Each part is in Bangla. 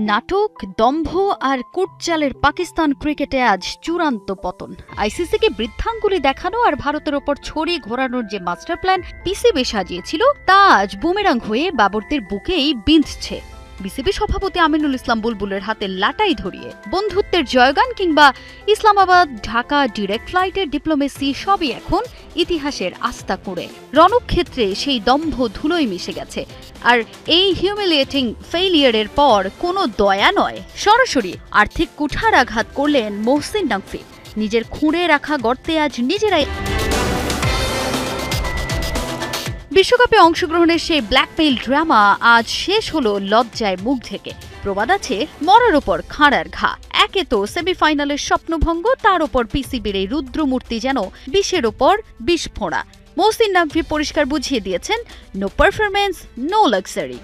নাটক, দম্ভ আর কুটচালের পাকিস্তান ক্রিকেটে আজ চূড়ান্ত পতন। আইসিসিকে বৃদ্ধাঙ্গুলি দেখানো আর ভারতের ওপর ছড়ি ঘোরানোর যে মাস্টার প্ল্যান পিসিবি সাজিয়েছিল তা আজ বুমেরাং হয়ে বাবরদের বুকেই বিঁধছে। বিসিবি সভাপতি আমিনুল ইসলাম বুলবুলের হাতে লাটাই ধরিয়ে বন্ধুত্বের জয়গান কিংবা ইসলামাবাদ ঢাকা ডিরেক্ট ফ্লাইটের ডিপ্লোমেসি সবই এখন ইতিহাসের আস্থা করে রণক্ষেত্রে সেই দম্ভ ধুলোয় মিশে গেছে। আর এই হিউমিলিয়েটিং ফেইলিয়ারের পর কোনো দয়া নয়, সরাসরি আর্থিক কুঠারাঘাত করলেন মহসিন নকভি। নিজের খুঁড়ে রাখা গর্তে আজ নিজেরাই বিশ্বকাপে অংশগ্রহণের সেই ব্ল্যাকমেইল ড্রামা আজ শেষ হলো লজ্জায় মুখ ঢেকে। প্রবাদ আছে, মরার ওপর খাঁড়ার ঘা। একে তো সেমিফাইনালের স্বপ্নভঙ্গ, তার ওপর পিসিবির এই রুদ্রমূর্তি যেন বিষের ওপর বিষ ফোঁড়া। মহসিন নকভি পরিষ্কার বুঝিয়ে দিয়েছেন, নো পারফরমেন্স, নো লাক্সারি।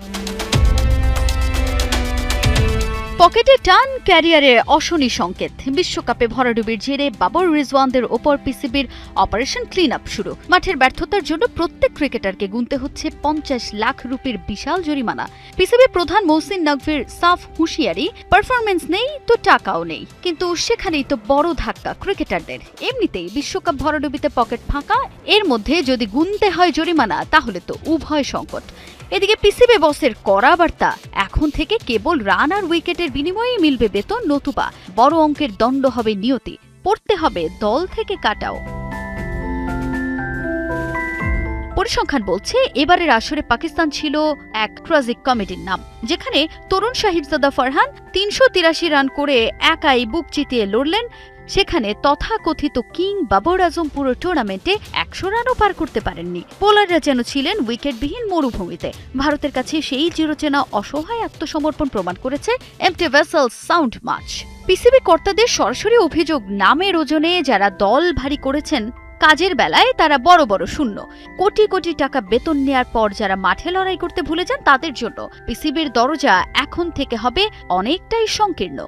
পকেটে টান, ক্যারিয়ারে অশনি সংকেত। বিশ্বকাপে ভরাডুবির জেরে বাবর রিজওয়ানদের ওপর পিসিবির অপারেশন ক্লিন আপ শুরু। মাঠের ব্যর্থতার জন্য প্রত্যেক ক্রিকেটারকে গুনতে হচ্ছে 50 লাখ রুপির বিশাল জরিমানা। পিসিবি প্রধান মহসিন নকভির সাফ হুঁশিয়ারি, পারফরমেন্স নেই তো টাকাও নেই। কিন্তু সেখানেই তো বড় ধাক্কা ক্রিকেটারদের। এমনিতেই বিশ্বকাপ ভরাডুবিতে পকেট ফাঁকা, এর মধ্যে যদি গুনতে হয় জরিমানা তাহলে তো উভয় সংকট। এদিকে পিসিবি বসের কড়া বার্তা, এখন থেকে কেবল রান আর উইকেটের বিনিময়েই মিলবে বেতন, নতুবা বড় অঙ্কের দণ্ড হবে নিয়তি। পড়তে হবে দল থেকে কাটাও। পরিসংখ্যান বলছে, এবারের আসরে পাকিস্তান ছিল এক ট্রাজিক কমেডির নাম, যেখানে তরুণ সাহিবজাদা ফারহান 383 রান করে একাই বুক চিতিয়ে লড়লেন। সেখানে তথাকথিত কিং বাবর আজম পুরো টুর্নামেন্টে 100 রানও পার করতে পারেননি। বোলাররা যেন ছিলেন উইকেটবিহীন মরুভূমিতে। ভারতের কাছে সেই চিরচেনা অসহায় আত্মসমর্পণ প্রমাণ করেছে empty vessels sound much. PCB কর্তাদের সরাসরি অভিযোগ, নামের ওজনে যারা দল ভারী করেছেন, কাজের বেলায় তারা বড় বড় শূন্য। কোটি কোটি টাকা বেতন নেয়ার পর যারা মাঠে লড়াই করতে ভুলে যান, তাদের জন্য পিসিবির দরজা এখন থেকে হবে অনেকটাই সংকীর্ণ।